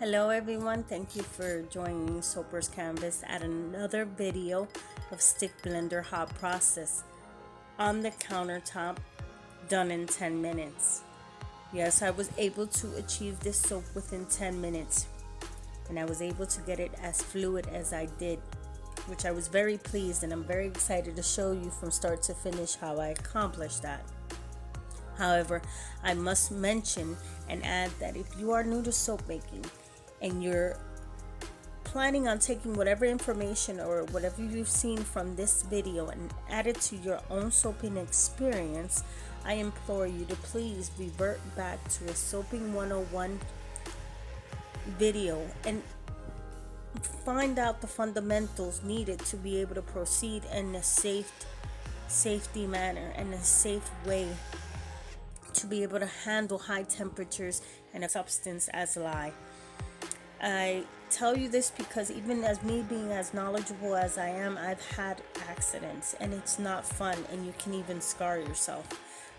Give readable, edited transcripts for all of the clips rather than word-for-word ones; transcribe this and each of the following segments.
Hello everyone, thank you for joining Soper's Canvas at another video of stick blender hot process on the countertop, done in 10 minutes. Yes, I was able to achieve this soap within 10 minutes and I was able to get it as fluid as I did, which I was very pleased, and I'm very excited to show you from start to finish how I accomplished that. However, I must mention and add that if you are new to soap making and you're planning on taking whatever information or whatever you've seen from this video and add it to your own soaping experience, I implore you to please revert back to a Soaping 101 video and find out the fundamentals needed to be able to proceed in a safety manner and a safe way to be able to handle high temperatures and a substance as lye. I tell you this because even as me being as knowledgeable as I am, I've had accidents and it's not fun, and you can even scar yourself.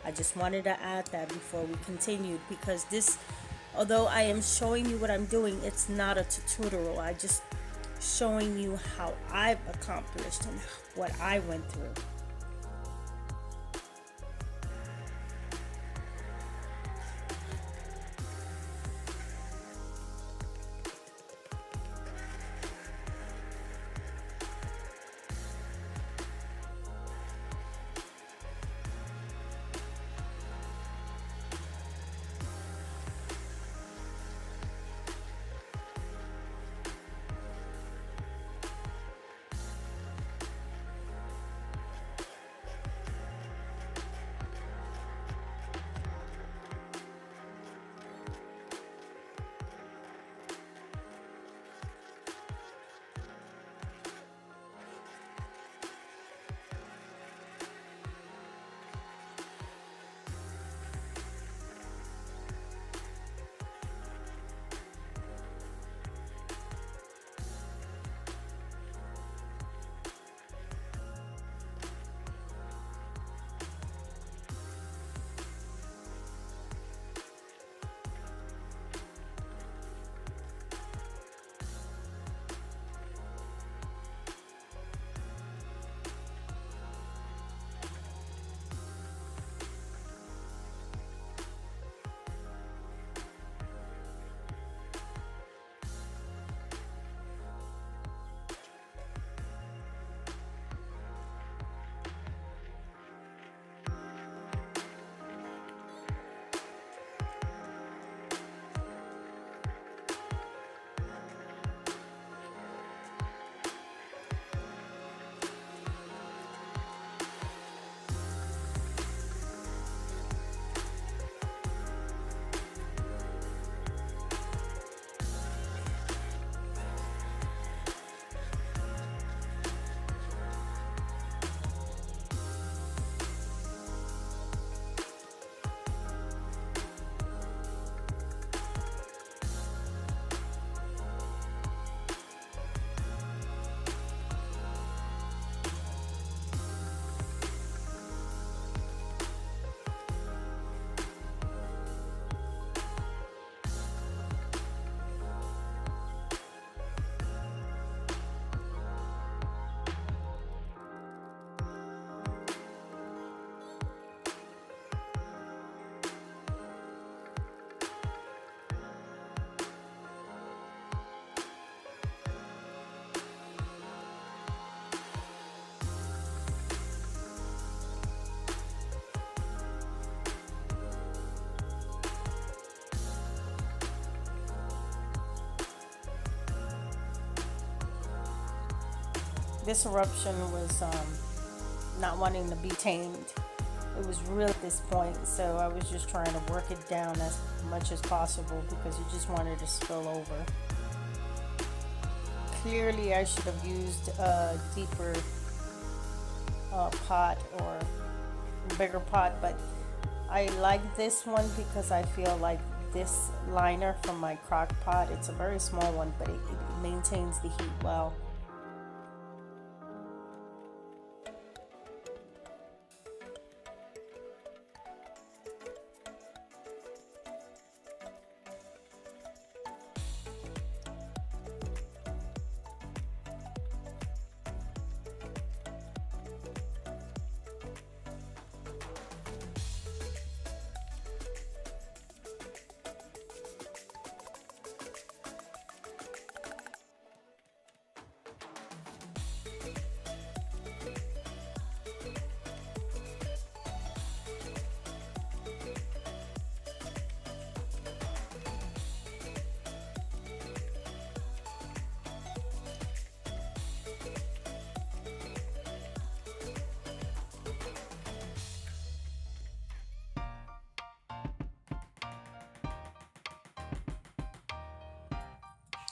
I just wanted to add that before we continued, because this, although I am showing you what I'm doing, it's not a tutorial. I just showing you how I've accomplished and what I went through. This eruption was not wanting to be tamed. It was real at this point, so I was just trying to work it down as much as possible because it just wanted to spill over. Clearly I should have used a deeper pot or bigger pot, but I like this one because I feel like this liner from my crock pot, it's a very small one, but it maintains the heat well.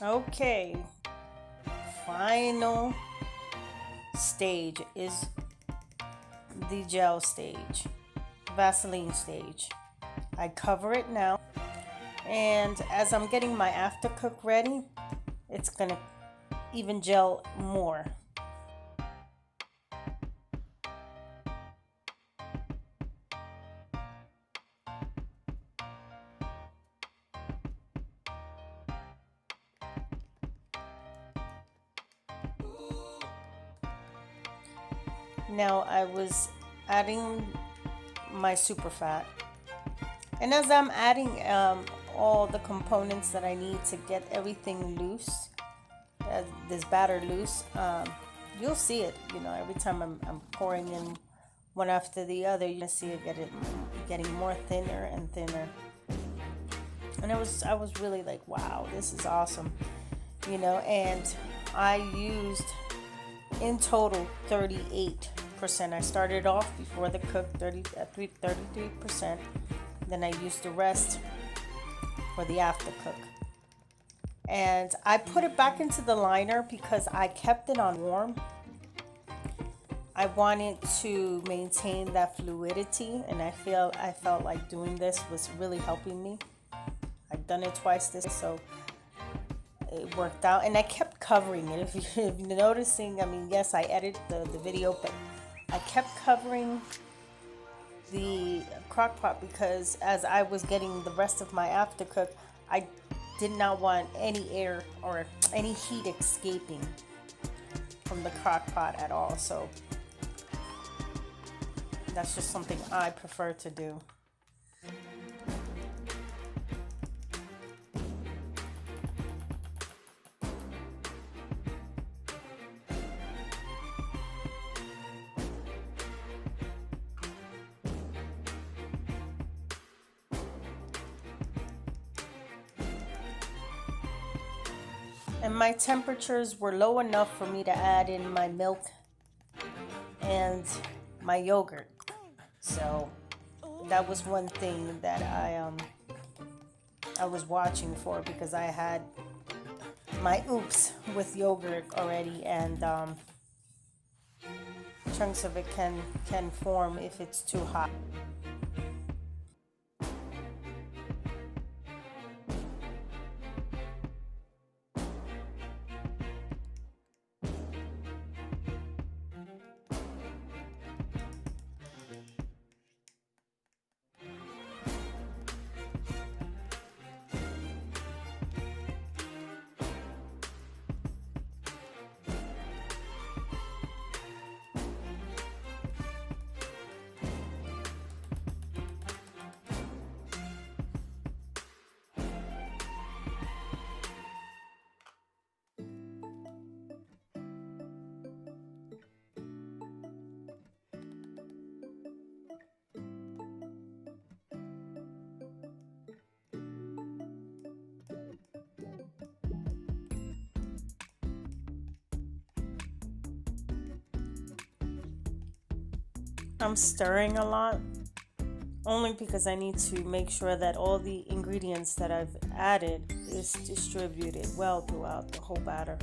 Okay, final stage is the gel stage, Vaseline stage. I cover it now, and as I'm getting my after cook ready, it's gonna even gel more. Now I was adding my super fat, and as I'm adding all the components that I need to get everything loose, this batter loose, you'll see it, you know, every time I'm pouring in one after the other, you see it getting more thinner and thinner. And I was really like, wow, this is awesome, you know. And I used in total 38%. I started off before the cook 33%. Then I used the rest for the after cook. And I put it back into the liner because I kept it on warm. I wanted to maintain that fluidity, and I felt like doing this was really helping me. I've done it twice this, so it worked out. And I kept covering it. If you're noticing, I mean, yes, I edited the video, but I kept covering the crock pot because as I was getting the rest of my after cook, I did not want any air or any heat escaping from the crock pot at all. So that's just something I prefer to do. And my temperatures were low enough for me to add in my milk and my yogurt. So that was one thing that I was watching for, because I had my oops with yogurt already, and chunks of it can form if it's too hot. I'm stirring a lot, only because I need to make sure that all the ingredients that I've added is distributed well throughout the whole batter.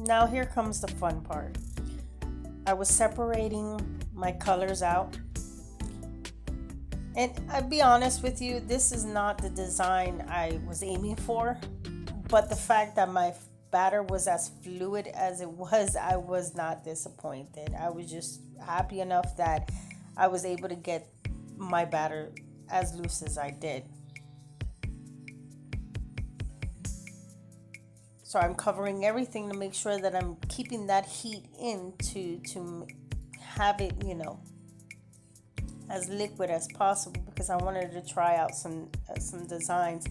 Now here comes the fun part. I was separating my colors out. And I'll be honest with you, this is not the design I was aiming for. But the fact that my batter was as fluid as it was, I was not disappointed. I was just happy enough that I was able to get my batter as loose as I did. So I'm covering everything to make sure that I'm keeping that heat in to have it, as liquid as possible, because I wanted to try out some designs.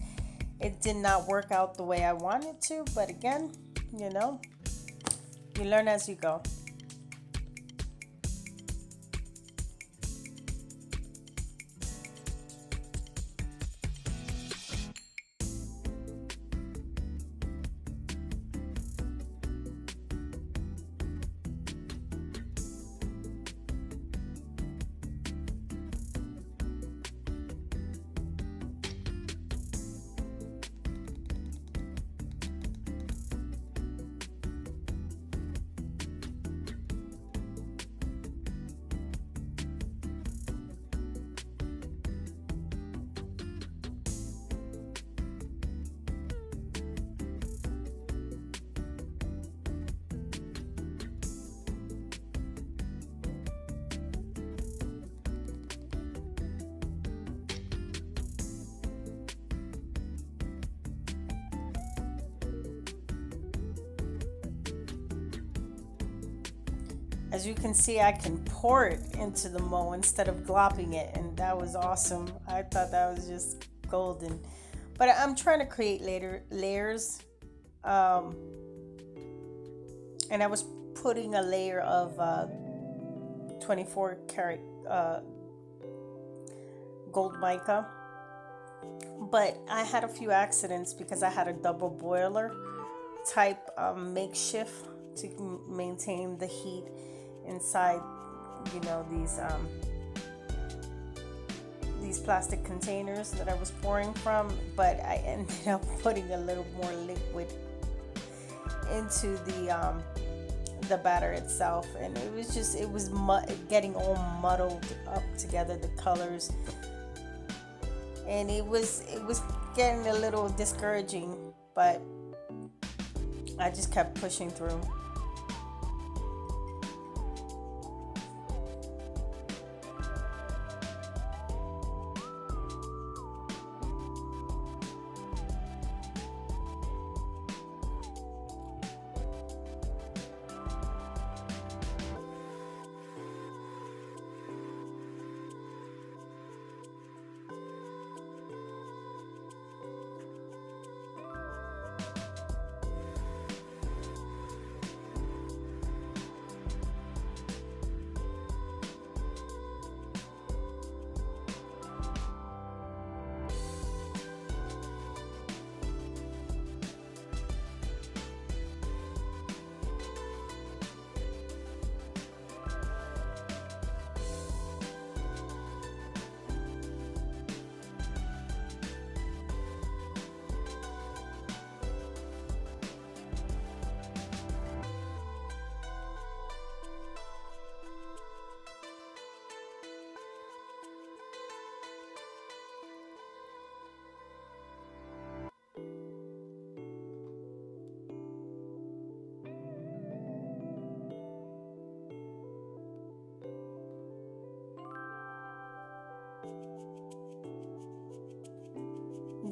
It did not work out the way I wanted to, but again, you learn as you go. As you can see, I can pour it into the mold instead of glopping it, and that was awesome. I thought that was just golden. But I'm trying to create layers, and I was putting a layer of 24 karat gold mica. But I had a few accidents because I had a double boiler type makeshift to maintain the heat inside, these plastic containers that I was pouring from. But I ended up putting a little more liquid into the batter itself, and it was getting all muddled up together, the colors, and it was getting a little discouraging, but I just kept pushing through.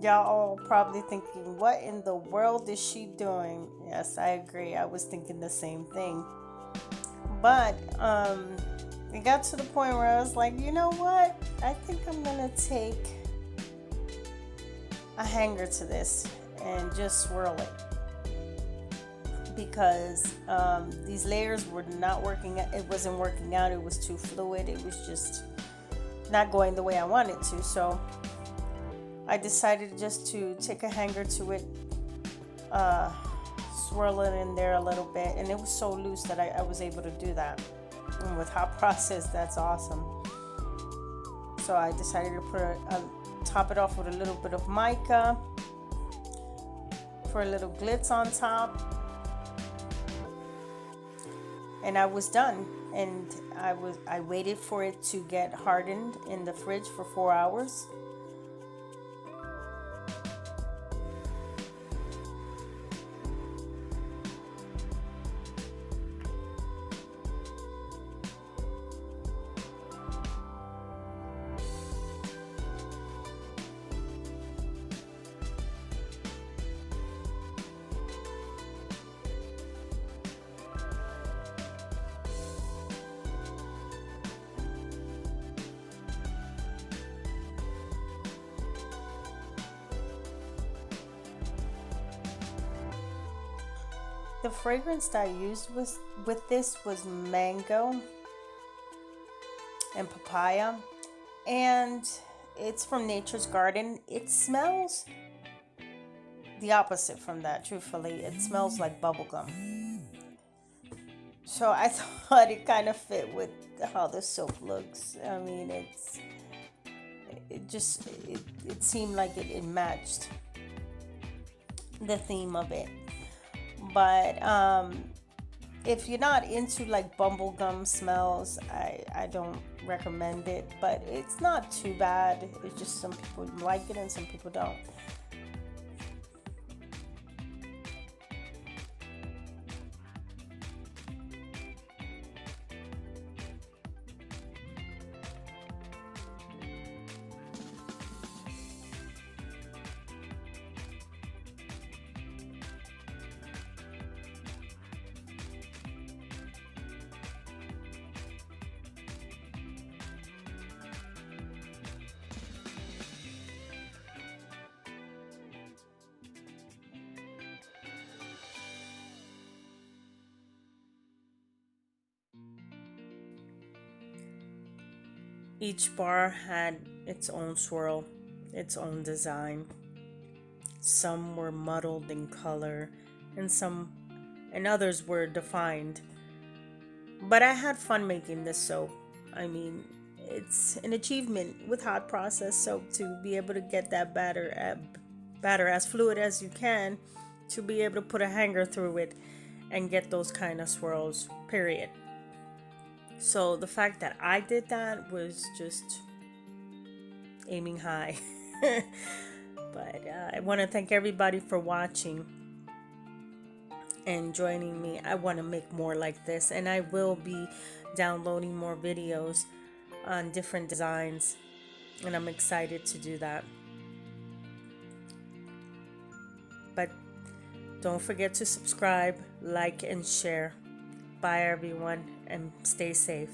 Y'all probably thinking, what in the world is she doing? Yes, I agree. I was thinking the same thing. But it got to the point where I was like, you know what? I think I'm going to take a hanger to this and just swirl it. Because these layers were not working. It wasn't working out. It was too fluid. It was just not going the way I wanted to. So I decided just to take a hanger to it, swirl it in there a little bit, and it was so loose that I was able to do that. And with hot process, that's awesome. So I decided to top it off with a little bit of mica for a little glitz on top, and I was done. And I waited for it to get hardened in the fridge for 4 hours. The fragrance that I used with this was mango and papaya, and it's from Nature's Garden. It smells the opposite from that, truthfully. It smells like bubblegum. So I thought it kind of fit with how the soap looks. I mean, it seemed like it matched the theme of it. But if you're not into like bubblegum smells, I don't recommend it. But it's not too bad. It's just some people like it and some people don't. Each bar had its own swirl, its own design. Some were muddled in color, and others were defined. But I had fun making this soap. I mean, it's an achievement with hot process soap to be able to get that batter as fluid as you can, to be able to put a hanger through it and get those kind of swirls, period. So the fact that I did that was just aiming high. But I want to thank everybody for watching and joining me. I want to make more like this, and I will be downloading more videos on different designs, and I'm excited to do that. But don't forget to subscribe, like, and share. Bye everyone, and stay safe.